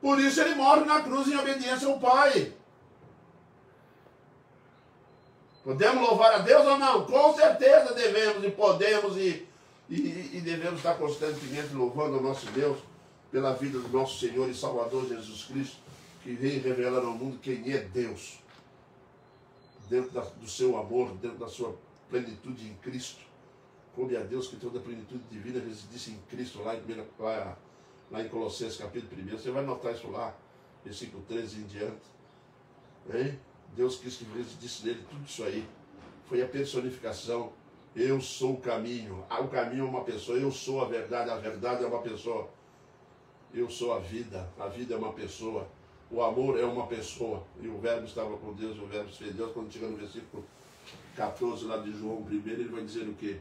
Por isso ele morre na cruz em obediência ao Pai. Podemos louvar a Deus ou não? Com certeza devemos e podemos e devemos estar constantemente louvando o nosso Deus pela vida do nosso Senhor e Salvador Jesus Cristo, que veio revelar ao mundo quem é Deus. Dentro do seu amor, dentro da sua plenitude em Cristo. Coube a Deus que toda a plenitude divina residisse em Cristo, lá em Colossenses capítulo 1. Você vai notar isso lá, versículo 13 em diante. Hein? Deus quis que residisse nele tudo isso aí. Foi a personificação. Eu sou o caminho. O caminho é uma pessoa. Eu sou a verdade é uma pessoa. Eu sou a vida é uma pessoa. O amor é uma pessoa. E o verbo estava com Deus, e o verbo se fez Deus. Quando chega no versículo 14 lá de João 1, ele vai dizer o quê?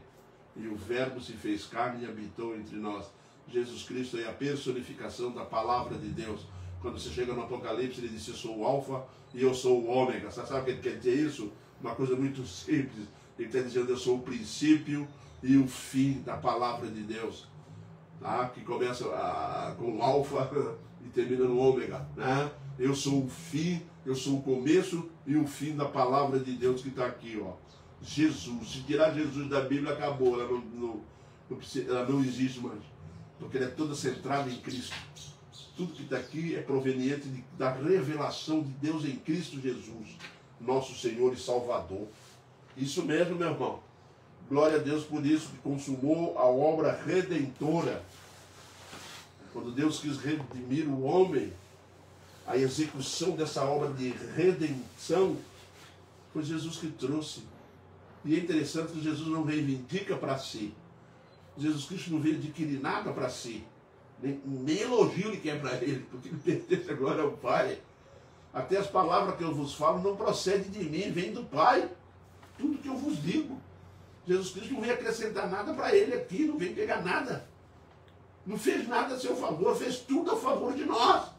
E o verbo se fez carne e habitou entre nós. Jesus Cristo é a personificação da palavra de Deus. Quando você chega no Apocalipse, ele disse: eu sou o Alfa e eu sou o Ômega. Você sabe o que ele quer dizer isso? Uma coisa muito simples. Ele está dizendo: eu sou o princípio e o fim da palavra de Deus. Tá? Que começa com o Alfa e termina no Ômega. Né? Eu sou o fim, eu sou o começo e o fim da palavra de Deus que está aqui. Ó. Jesus. Se tirar Jesus da Bíblia, acabou. Ela não existe mais. Porque ela é toda centrada em Cristo. Tudo que está aqui é proveniente da revelação de Deus em Cristo Jesus, nosso Senhor e Salvador. Isso mesmo, meu irmão. Glória a Deus por isso, que consumou a obra redentora. Quando Deus quis redimir o homem, a execução dessa obra de redenção foi Jesus que trouxe. E é interessante que Jesus não reivindica para si. Jesus Cristo não veio adquirir nada para si. Nem elogio ele quer para ele, porque ele pertence agora ao Pai. Até as palavras que eu vos falo não procedem de mim, vêm do Pai. Tudo que eu vos digo. Jesus Cristo não veio acrescentar nada para ele aqui, não veio pegar nada. Não fez nada a seu favor, fez tudo a favor de nós.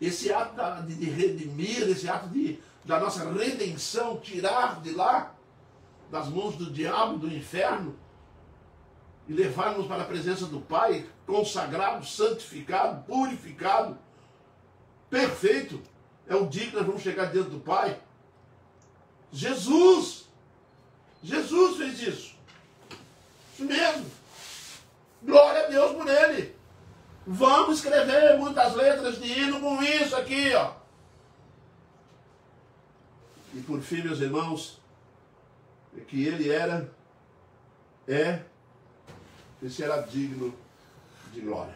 Esse ato de redimir, esse ato da nossa redenção, tirar de lá, das mãos do diabo, do inferno, e levar-nos para a presença do Pai, consagrado, santificado, purificado, perfeito. É o dia que nós vamos chegar dentro do Pai. Jesus fez isso. Isso mesmo. Glória a Deus por ele. Vamos escrever muitas letras de hino com isso aqui, ó. E por fim, meus irmãos, é que ele e será digno de glória.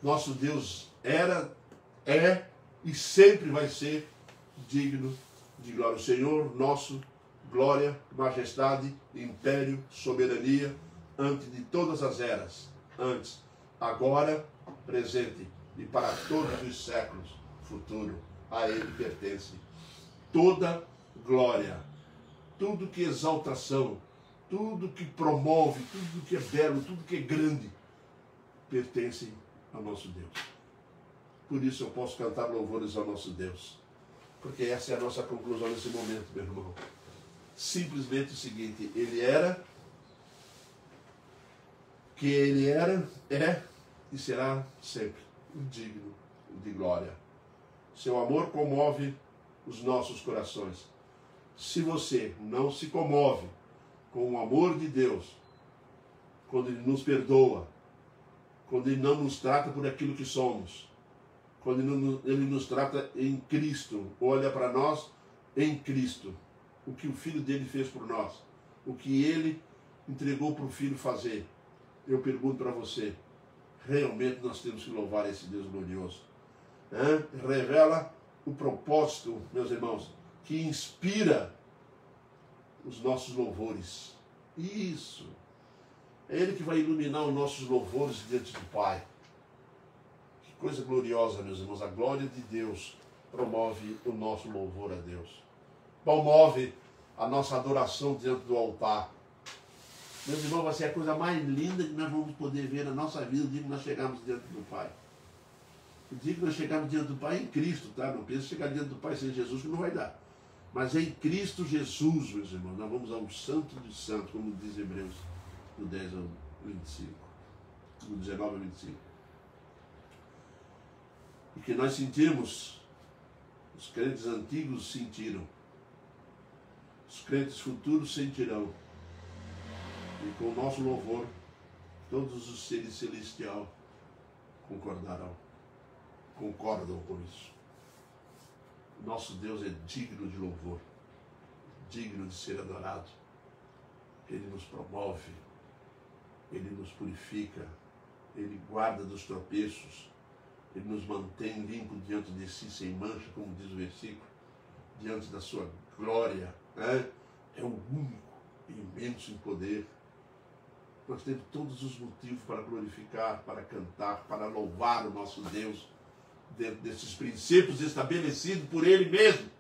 Nosso Deus é e sempre vai ser digno de glória. O Senhor nosso, glória, majestade, império, soberania, antes de todas as eras, antes, agora, presente e para todos os séculos futuro, a ele pertence toda glória, tudo que exaltação, tudo que promove, tudo que é belo, tudo que é grande, pertence ao nosso Deus. Por isso eu posso cantar louvores ao nosso Deus, porque essa é a nossa conclusão nesse momento, meu irmão. Simplesmente o seguinte: ele era, é e será sempre digno de glória. Seu amor comove os nossos corações. Se você não se comove com o amor de Deus, quando ele nos perdoa, quando ele não nos trata por aquilo que somos, quando ele nos trata em Cristo, olha para nós em Cristo, o que o Filho dele fez por nós, o que ele entregou para o Filho fazer. Eu pergunto para você, realmente nós temos que louvar esse Deus glorioso. Revela o propósito, meus irmãos, que inspira os nossos louvores. Isso. É ele que vai iluminar os nossos louvores diante do Pai. Que coisa gloriosa, meus irmãos. A glória de Deus promove o nosso louvor a Deus. Promove a nossa adoração diante do altar. Meus irmãos, vai ser a coisa mais linda que nós vamos poder ver na nossa vida o dia que nós chegarmos diante do Pai. O dia que nós chegarmos diante do Pai em Cristo, tá? Não pensa em chegar diante do Pai sem Jesus, que não vai dar. Mas em Cristo Jesus, meus irmãos, nós vamos ao Santo dos Santos, como diz Hebreus, do 10 ao 25, do 19 ao 25. E que nós sentimos, os crentes antigos sentiram, os crentes futuros sentirão. E com o nosso louvor, todos os seres celestiais concordam com isso. Nosso Deus é digno de louvor, digno de ser adorado. Ele nos promove, Ele nos purifica, Ele guarda dos tropeços, Ele nos mantém limpo diante de si, sem mancha, como diz o versículo, diante da sua glória. É o único e imenso em poder. Nós temos todos os motivos para glorificar, para cantar, para louvar o nosso Deus, dentro desses princípios estabelecidos por Ele mesmo.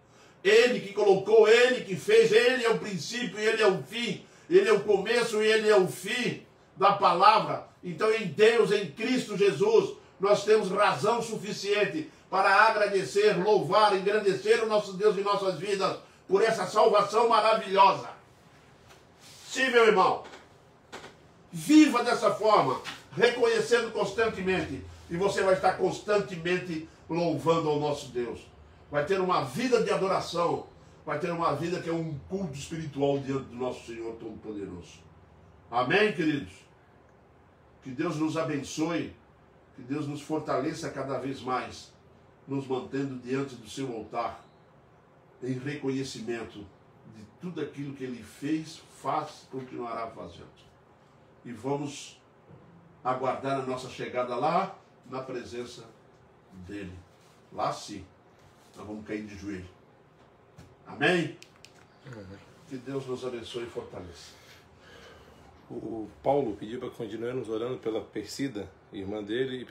Ele que colocou, Ele que fez, Ele é o princípio e Ele é o fim, Ele é o começo e Ele é o fim da palavra. Então em Deus, em Cristo Jesus, nós temos razão suficiente para agradecer, louvar, engrandecer o nosso Deus em nossas vidas por essa salvação maravilhosa. Sim, meu irmão. Viva dessa forma, reconhecendo constantemente, e você vai estar constantemente louvando ao nosso Deus. Vai ter uma vida de adoração, vai ter uma vida que é um culto espiritual diante do nosso Senhor Todo-Poderoso. Amém, queridos? Que Deus nos abençoe, que Deus nos fortaleça cada vez mais, nos mantendo diante do seu altar, em reconhecimento de tudo aquilo que Ele fez, faz e continuará fazendo. E vamos aguardar a nossa chegada lá, na presença dEle. Lá sim, nós vamos cair de joelho. Amém? Que Deus nos abençoe e fortaleça. O Paulo pediu para que continuemos orando pela Persida, irmã dele, e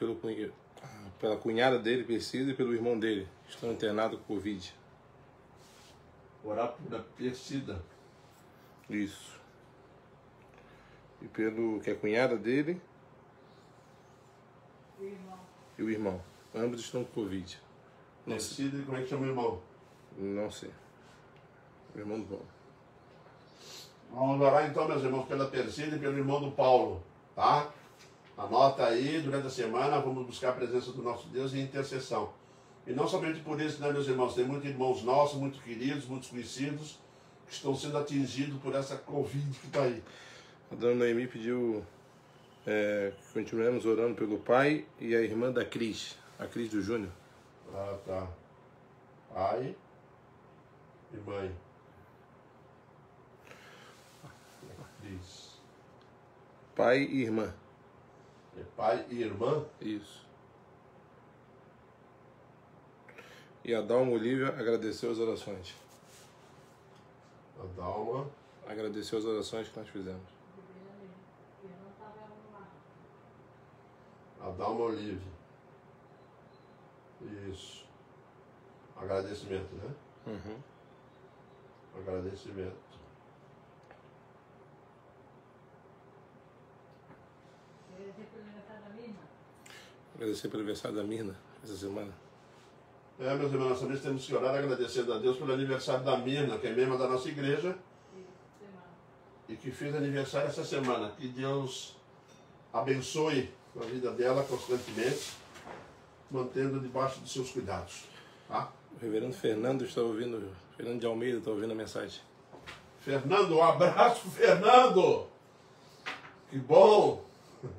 pela cunhada dele, Persida, e pelo irmão dele, que estão internados com Covid. Orar por a Persida. Isso. E pelo que é a cunhada dele e o irmão. Ambos estão com Covid. Persida, e como é que chama o irmão? Não sei. O irmão do Paulo. Vamos orar então, meus irmãos, pela Persida e pelo irmão do Paulo, tá? Anota aí, durante a semana, vamos buscar a presença do nosso Deus em intercessão. E não somente por isso, né, meus irmãos? Tem muitos irmãos nossos, muito queridos, muitos conhecidos, que estão sendo atingidos por essa Covid que está aí. A dona Noemi pediu que continuemos orando pelo pai e a irmã da Cris, a Cris do Júnior. Ah, tá. Pai e mãe. Cris. Pai e irmã. É pai e irmã? Isso. E a Dalma Olívia agradeceu as orações. A Dalma. Agradeceu as orações que nós fizemos. A Dalma Olívia. Isso. Agradecimento, né? Uhum. Agradecimento. Agradecer pelo aniversário da Mirna essa semana. Meus irmãos, nós também temos que orar agradecendo a Deus pelo aniversário da Mirna, que é membro da nossa igreja e que fez aniversário essa semana. Que Deus abençoe a vida dela constantemente, mantendo debaixo dos seus cuidados. Tá? O reverendo Fernando está ouvindo, Fernando de Almeida está ouvindo a mensagem. Fernando, um abraço, Fernando! Que bom!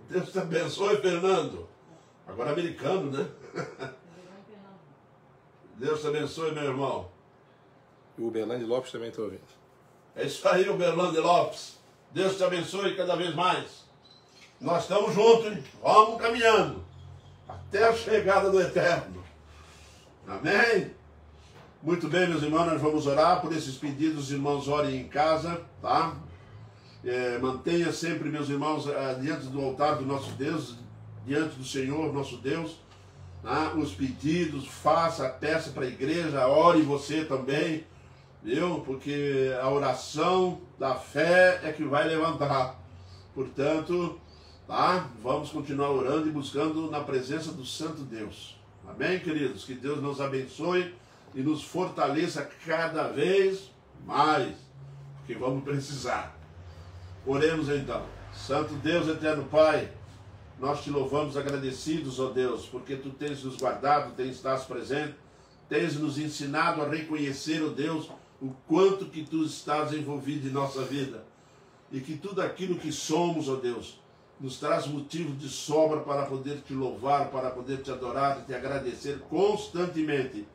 Deus te abençoe, Fernando. Agora americano, né? Deus te abençoe, meu irmão. E o Uberlândia Lopes também está ouvindo. É isso aí, Uberlândia Lopes. Deus te abençoe cada vez mais. Nós estamos juntos, hein? Vamos caminhando até a chegada do Eterno. Amém? Muito bem, meus irmãos, nós vamos orar por esses pedidos. Os irmãos orem em casa, tá? Mantenha sempre, meus irmãos, diante do altar do nosso Deus, diante do Senhor, nosso Deus, tá? Os pedidos, faça, peça para a igreja, ore você também, viu? Porque a oração da fé é que vai levantar. Portanto, tá? Vamos continuar orando e buscando na presença do Santo Deus. Amém, queridos? Que Deus nos abençoe e nos fortaleça cada vez mais, porque vamos precisar. Oremos então. Santo Deus, eterno Pai, nós te louvamos agradecidos, ó Deus, porque tu tens nos guardado, tens estado presente, tens nos ensinado a reconhecer, ó Deus, o quanto que tu estás envolvido em nossa vida, e que tudo aquilo que somos, ó Deus, nos traz motivo de sobra para poder te louvar, para poder te adorar e te agradecer constantemente,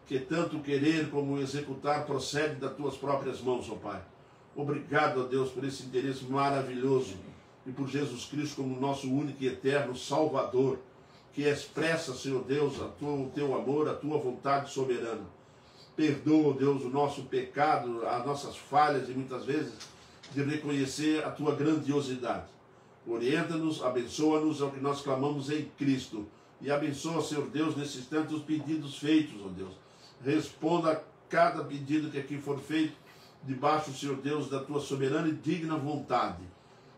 que tanto querer como executar procede das tuas próprias mãos, ó Pai. Obrigado, ó Deus, por esse interesse maravilhoso e por Jesus Cristo como nosso único e eterno Salvador, que expressa, Senhor Deus, o teu amor, a tua vontade soberana. Perdoa, Deus, o nosso pecado, as nossas falhas e muitas vezes de reconhecer a tua grandiosidade. Orienta-nos, abençoa-nos ao que nós clamamos em Cristo. E abençoa, Senhor Deus, nesse instante os pedidos feitos, ó Deus. Responda a cada pedido que aqui for feito, debaixo, Senhor Deus, da tua soberana e digna vontade.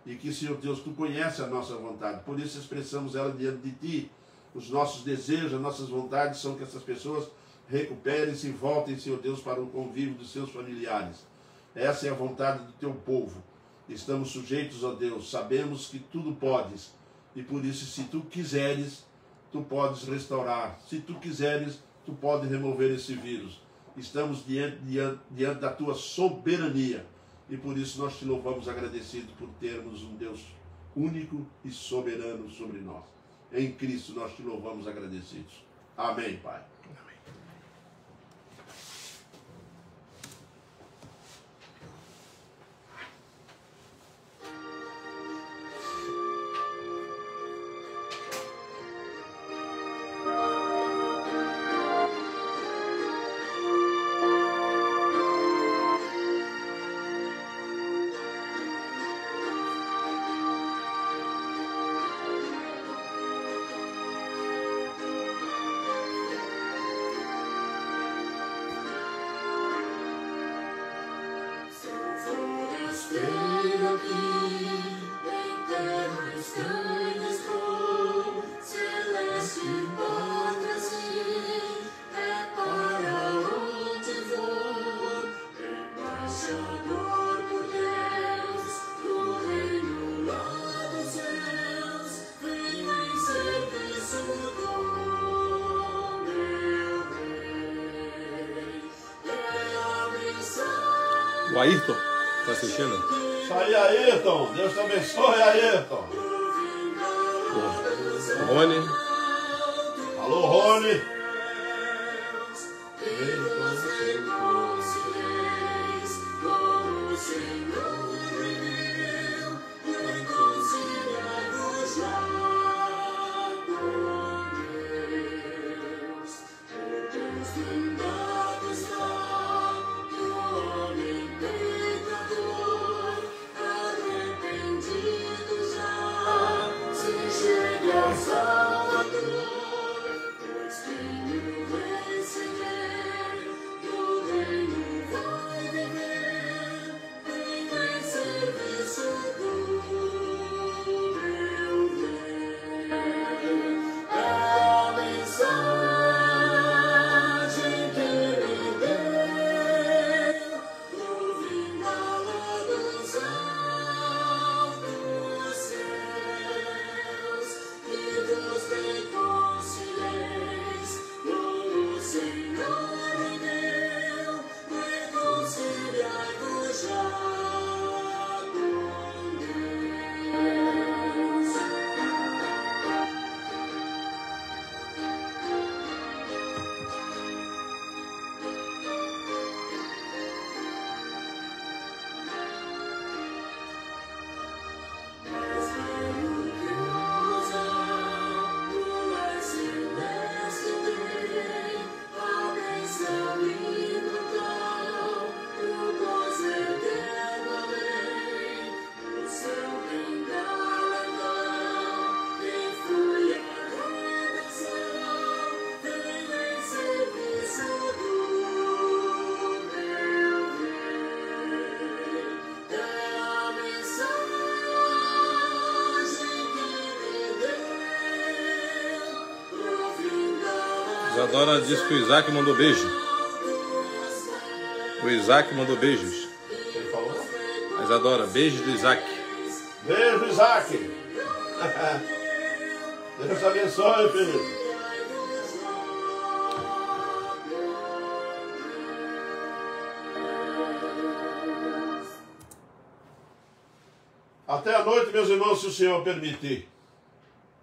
E que, Senhor Deus, tu conheces a nossa vontade. Por isso expressamos ela diante de ti. Os nossos desejos, as nossas vontades são que essas pessoas recuperem-se e voltem, Senhor Deus, para o convívio dos seus familiares. Essa é a vontade do teu povo. Estamos sujeitos a Deus, sabemos que tudo podes, e por isso, se tu quiseres, tu podes restaurar. Se tu quiseres, tu podes remover esse vírus. Estamos diante da tua soberania, e por isso nós te louvamos agradecidos por termos um Deus único e soberano sobre nós. Em Cristo nós te louvamos agradecidos. Amém, Pai. O Ayrton, tá assistindo? Isso aí, Ayrton. Deus te abençoe, Ayrton. O Rony. Alô, Rony. Isadora disse que o Isaac mandou beijo. O Isaac mandou beijos. Ele falou? A Isadora, beijos do Isaac. Beijo, Isaac. Deus te abençoe, filho. Até a noite, meus irmãos, se o Senhor permitir.